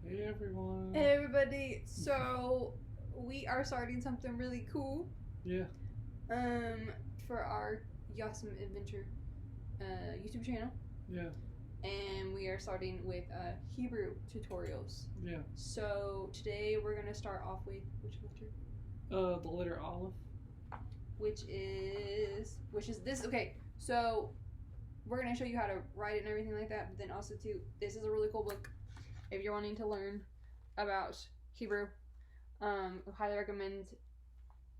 Hey everyone. Hey everybody, so we are starting something really cool Yeah. um for our Yasum Adventure YouTube channel, Yeah. and we are starting with Hebrew tutorials. Yeah. So today we're gonna start off with which letter? The letter Alef. Which is this. Okay, so we're gonna show you how to write it and everything like that, but then also too, this is a really cool book if you're wanting to learn about Hebrew. I highly recommend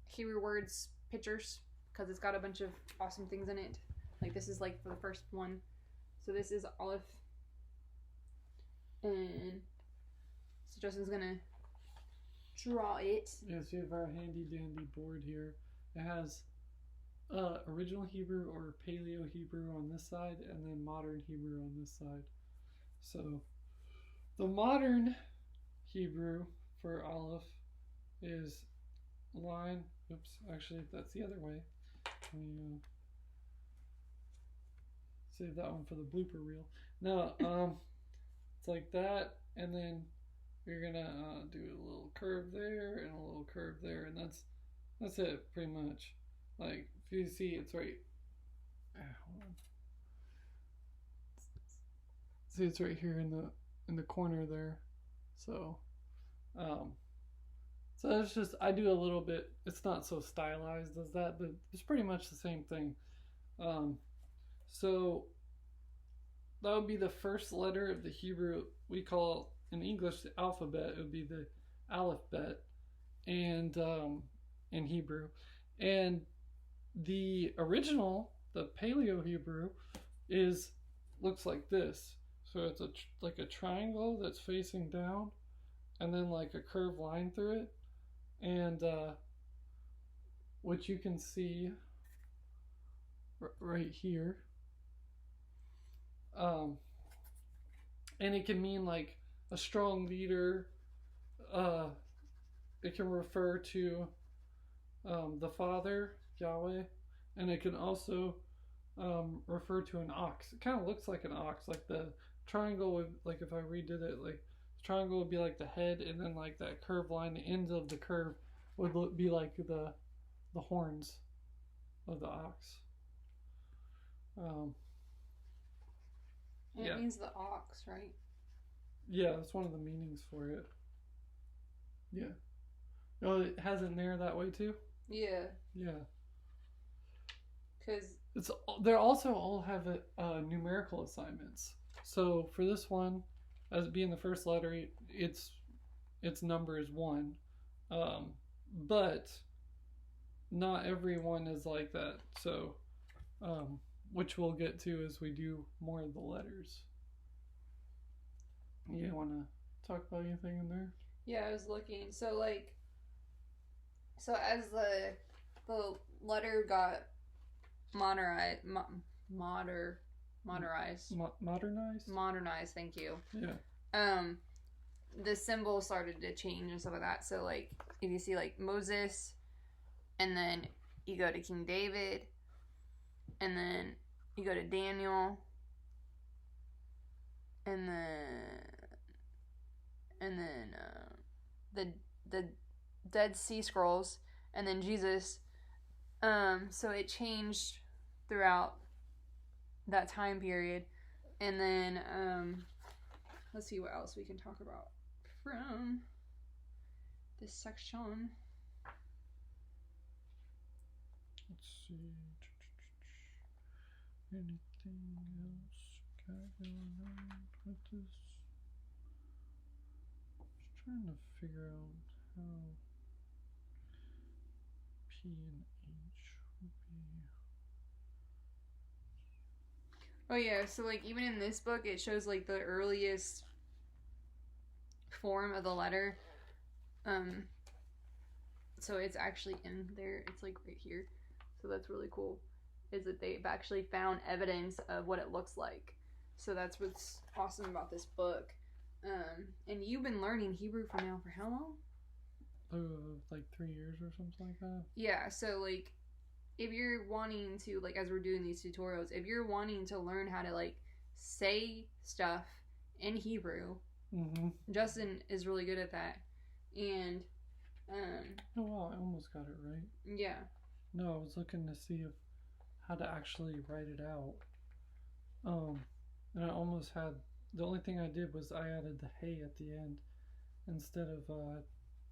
Hebrew words pictures because it's got a bunch of awesome things in it. Like this is like for the first one. So this is Alef, and so Justin's gonna draw it. Yeah, so you have our handy dandy board here. It has original Hebrew or Paleo Hebrew on this side and then modern Hebrew on this side. So the modern Hebrew for Aleph is line. Oops, actually that's the other way. Let me save that one for the blooper reel. No, it's like that, and then you're gonna do a little curve there and a little curve there, and that's it pretty much. Like if you see, it's right. Hold on. See, it's right here in the corner there. So, um, so it's just I do a little bit. It's not so stylized as that, but it's pretty much the same thing. Um, so that would be the first letter of the Hebrew. We call in English the alphabet. It would be the alphabet, and in Hebrew, and the original, the Paleo Hebrew, is looks like this. So it's like a triangle that's facing down, and then like a curved line through it, and what you can see right here. Um, and it can mean like a strong leader. It can refer to the Father, Yahweh, and it can also refer to an ox. It kind of looks like an ox, like the triangle would, like if I redid it, like the triangle would be like the head, and then like that curved line, the ends of the curve would be like the horns of the ox. And Yeah. it means the ox, right? Yeah, that's one of the meanings for it. Yeah. Oh, it has it there that way too? Yeah. Yeah. Because It's they also all have numerical assignments. So for this one, as being the first letter, its number is 1, but not everyone is like that. So, which we'll get to as we do more of the letters. You want to talk about anything in there? yeah, I was looking. So as the letter got modernized, modernized. Thank you. Yeah. The symbol started to change and stuff like that. So like if you see like Moses, and then you go to King David, and then you go to Daniel, and then the Dead Sea Scrolls, and then Jesus. So it changed throughout that time period, and then let's see what else we can talk about from this section. Let's see. Anything else got going on with this? Just trying to figure out how P and H would be. Oh yeah, so like even in this book, it shows like the earliest form of the letter. So it's actually in there. It's like right here. So that's really cool. Is that they've actually found evidence of what it looks like. So that's what's awesome about this book. And you've been learning Hebrew for how long? Like 3 years or something like that. Yeah. So like, if you're wanting to, like, as we're doing these tutorials, if you're wanting to learn how to like say stuff in Hebrew, Mm-hmm. Justin is really good at that, and Oh wow, I almost got it right. yeah. No, I was looking to see if how to actually write it out. Um, and I almost had. The only thing I did was I added the hey at the end instead of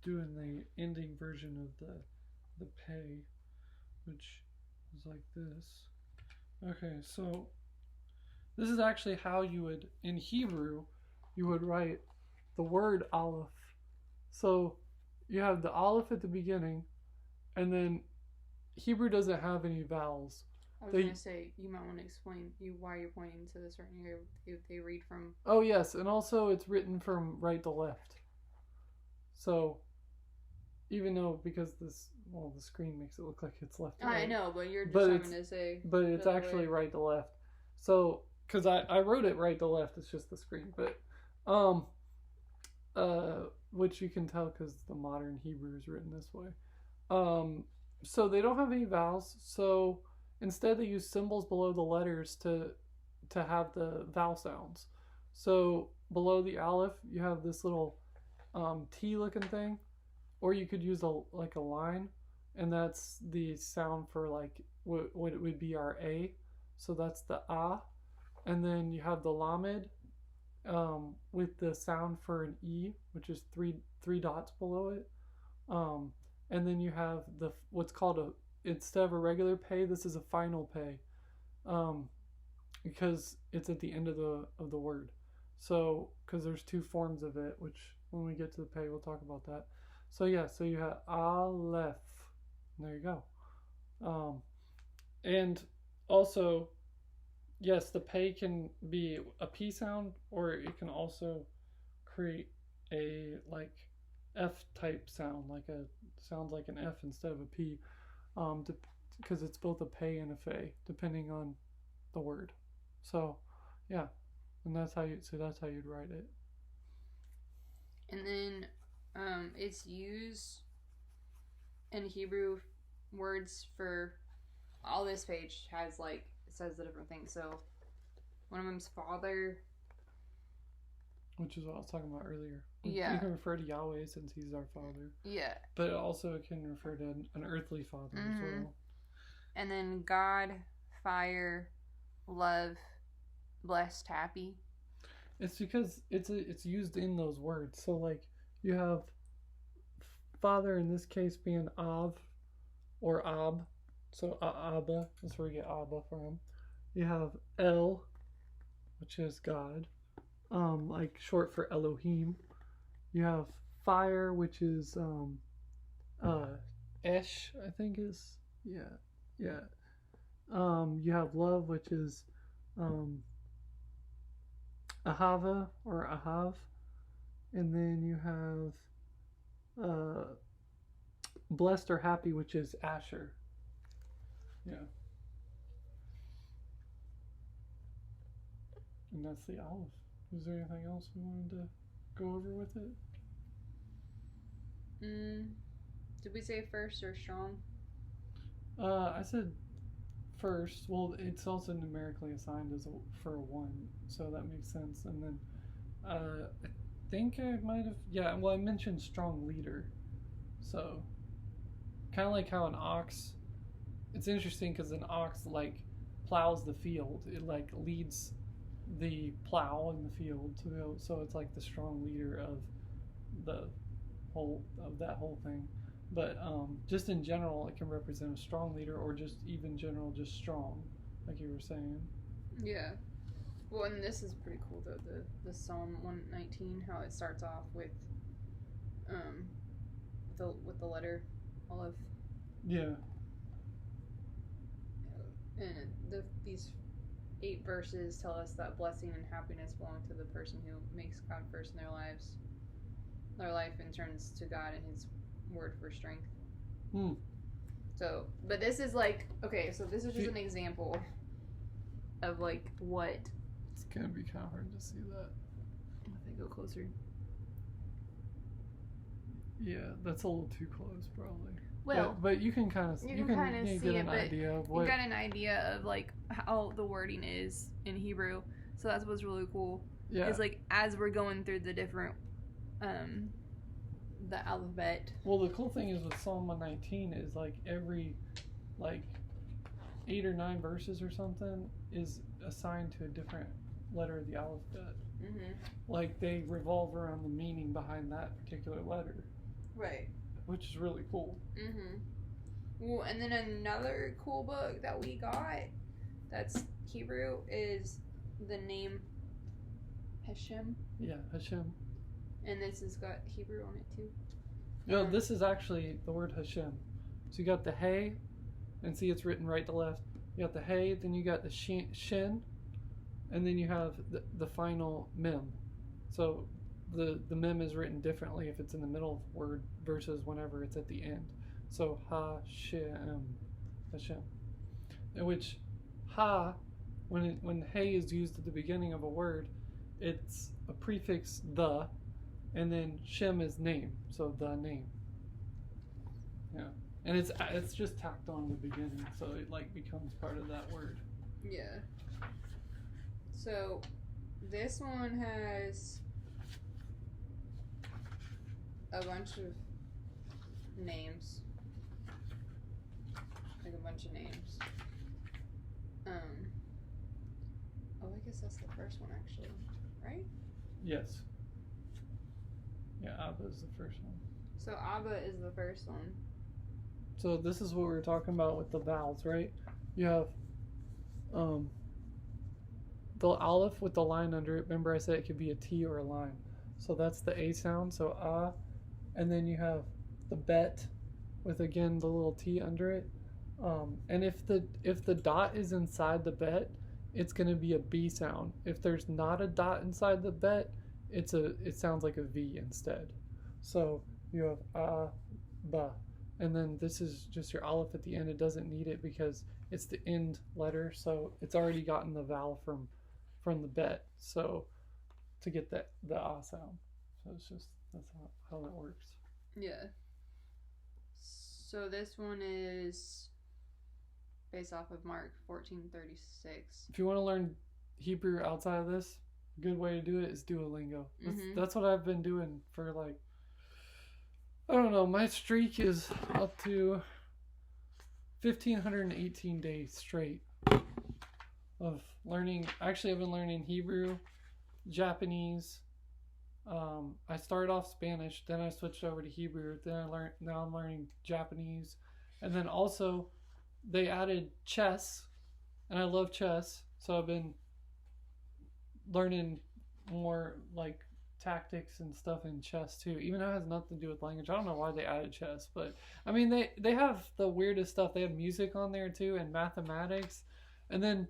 doing the ending version of the pay, which is like this. Okay, so this is actually how you would in Hebrew you would write the word Aleph. So you have the Aleph at the beginning, and then Hebrew doesn't have any vowels. I was They gonna say you might want to explain why you're pointing to this right here. They read from. Oh yes, and also it's written from right to left. So even though because the screen makes it look like it's left to I right. know, but you're just But having to say. But it's the other actually way. right to left. So because I wrote it right to left, it's just the screen. But which you can tell because the modern Hebrew is written this way. So they don't have any vowels. So instead, they use symbols below the letters to have the vowel sounds. So below the aleph, you have this little T looking thing, or you could use a line, and that's the sound for like what it would be our A. So that's the ah, and then you have the lamed with the sound for an E, which is three dots below it. Um, and then you have the what's called a instead of a regular pay, this is a final pay, um, because it's at the end of the word. So because there's two forms of it, which when we get to the pay, we'll talk about that. So yeah, so you have Aleph. There you go. And also, yes, the pay can be a P sound, or it can also create a like F type sound, like a sounds like an F instead of a P, because it's both a pay and a fay, depending on the word. So, yeah, and that's how you'd write it. And then, it's used in Hebrew words for all this page has like it says the different things. So one of them's father, which is what I was talking about earlier. Yeah. You can refer to Yahweh since He's our Father. Yeah. But also it can refer to an earthly father as well. And then God, fire, love, blessed, happy. It's because it's used in those words. So like you have Father in this case being Av or Ab. So Abba, that's where we get Abba from. You have El, which is God, like short for Elohim. You have fire, which is Esh, I think is yeah. You have love, which is Ahava or Ahav, and then you have blessed or happy, which is Asher. Yeah. And that's the Aleph. Is there anything else we wanted to go over with it? Did we say first or strong? I said first. Well, it's also numerically assigned for a 1, so that makes sense. And then I think I might have well, I mentioned strong leader. So kind of like how an ox. It's interesting because an ox like plows the field. It like leads the plow in the field to go. So it's like the strong leader of that whole thing. But just in general, it can represent a strong leader, or just even general, just strong, like you were saying. Yeah. Well, and this is pretty cool though. The Psalm 119, how it starts off with the letter Aleph. Yeah. And these 8 verses tell us that blessing and happiness belong to the person who makes God first in their lives. Their life and turns to God and His word for strength. So, but this is like, okay, so this is just an example of like what. It's gonna be kind of hard to see that. If I go closer. Yeah, that's a little too close, probably. Well, but you can kind of see get an idea of you got an idea of like how the wording is in Hebrew. So that's what's really cool. Yeah. It's like as we're going through the different, the alphabet. Well, the cool thing is with Psalm 119 is like every like 8 or 9 verses or something is assigned to a different letter of the alphabet. Mm-hmm. Like they revolve around the meaning behind that particular letter. Right. Which is really cool. Mm-hmm. Well, and then another cool book that we got that's Hebrew is the name Hashem. Yeah, Hashem. And this has got Hebrew on it too. No, this is actually the word Hashem. So you got the Hey, and see it's written right to left. You got the Hey, then you got the Shin, and then you have the final Mem. So the Mem is written differently if it's in the middle of the word versus whenever it's at the end. So Hashem. In which Ha, when Hey is used at the beginning of a word, it's a prefix the, and then Shem is name, so the name. Yeah, and it's just tacked on in the beginning, so it like becomes part of that word. Yeah. So this one has a bunch of names, like a bunch of names. Oh, I guess that's the first one actually, right? Yes. Yeah, Abba is the first one. So Abba is the first one. So this is what we were talking about with the vowels, right? You have the Aleph with the line under it. Remember I said it could be a T or a line. So that's the A sound, so ah. And then you have the Bet with, again, the little T under it. And if the dot is inside the Bet, it's going to be a B sound. If there's not a dot inside the Bet, it sounds like a V instead. So you have ah, ba. And then this is just your Aleph at the end. It doesn't need it because it's the end letter, so it's already gotten the vowel from the Bet. So to get the ah sound. So it's just, that's how that works. Yeah. So this one is based off of Mark 14:36. If you want to learn Hebrew outside of this, a good way to do it is Duolingo. That's what I've been doing for like, I don't know, my streak is up to 1,518 days straight of learning. Actually, I've been learning Hebrew, Japanese. I started off Spanish, then I switched over to Hebrew, now I'm learning Japanese. And then also, they added chess, and I love chess, so I've been learning more like tactics and stuff in chess too, even though it has nothing to do with language. I don't know why they added chess, but I mean they have the weirdest stuff. They have music on there too, and mathematics. And then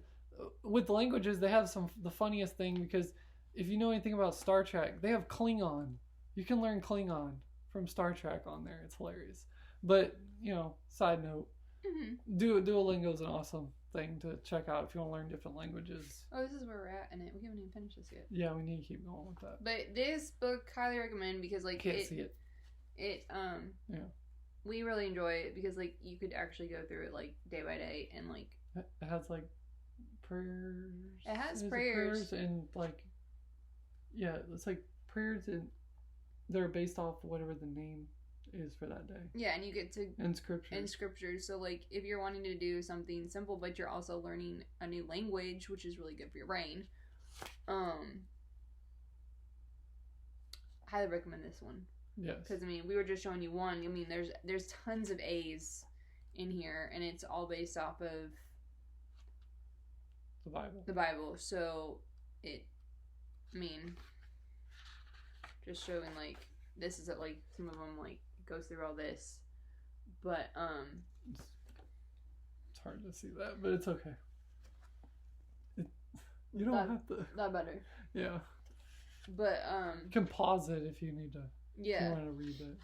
with languages, they have the funniest thing, because if you know anything about Star Trek, they have Klingon. You can learn Klingon from Star Trek on there. It's hilarious. But, you know, side note, Duolingo is an awesome thing to check out if you want to learn different languages. Oh, this is where we're at in it. We haven't even finished this yet. Yeah, we need to keep going with that. But this book, highly recommend, because like Can't see it. Yeah. We really enjoy it because like you could actually go through it like day by day, and like it has like prayers. It has prayers and like, yeah, it's like prayers, and they're based off whatever the name is for that day. Yeah, and you get to in scriptures. So like if you're wanting to do something simple but you're also learning a new language, which is really good for your brain, highly recommend this one. Yes. Because I mean, we were just showing you one. I mean, there's tons of A's in here, and it's all based off of the Bible. So just showing like this is like some of them like goes through all this, but it's hard to see that, but it's okay. You don't have to. That better. Yeah. But you can pause it if you need to. Yeah. If you want to read it.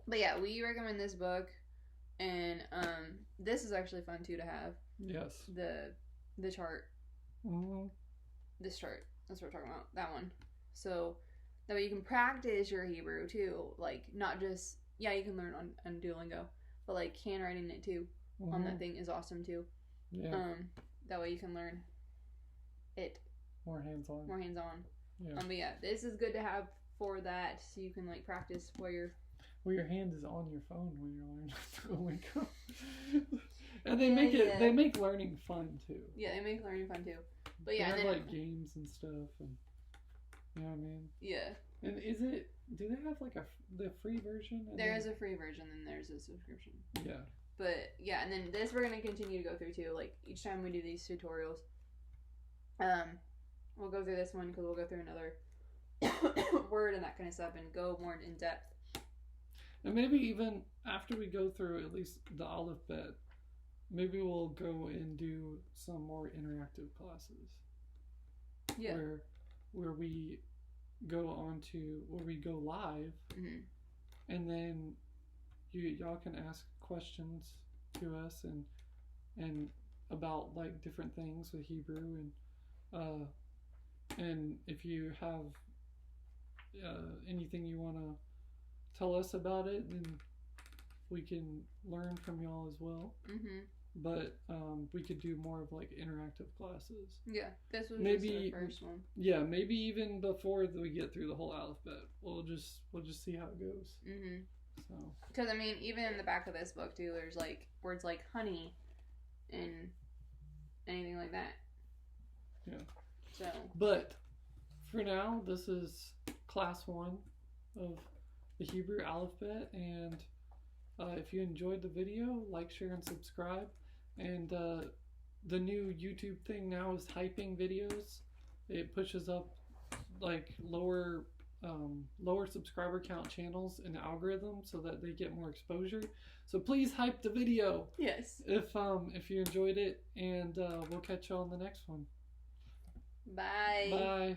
But yeah, we recommend this book, and this is actually fun too to have. Yes. The chart. Mm-hmm. This chart. That's what we're talking about. That one. So that way you can practice your Hebrew too. Like not just you can learn on Duolingo, but like handwriting it too on that thing is awesome too. Yeah. That way you can learn it more hands on. Yeah. But yeah, this is good to have for that, so you can like practice where you're. Well, your hand is on your phone when you're learning Duolingo. And they make learning fun too. Yeah, they make learning fun too. But yeah, they have like games and stuff, and you know what I mean. Yeah. And do they have like the free version? There is a free version, and there's a subscription. Yeah. But yeah, and then this we're gonna continue to go through too. Like each time we do these tutorials, we'll go through this one because we'll go through another word and that kind of stuff, and go more in depth. And maybe even after we go through at least the alphabet, maybe we'll go and do some more interactive classes. Yeah. Where we go where we go live, and then y'all can ask questions to us and about like different things with Hebrew, and if you have anything you want to tell us about it, then we can learn from y'all as well. But we could do more of like interactive classes. Yeah, this was maybe just the first one. Yeah, maybe even before we get through the whole alphabet, we'll just see how it goes. So, because I mean, even in the back of this book too, there's like words like honey and anything like that. Yeah. So. But for now, this is class 1 of the Hebrew alphabet, and if you enjoyed the video, like, share, and subscribe. And the new YouTube thing now is hyping videos. It pushes up like lower subscriber count channels in the algorithm so that they get more exposure. So please hype the video. Yes. If you enjoyed it, and we'll catch you on the next one. Bye. Bye.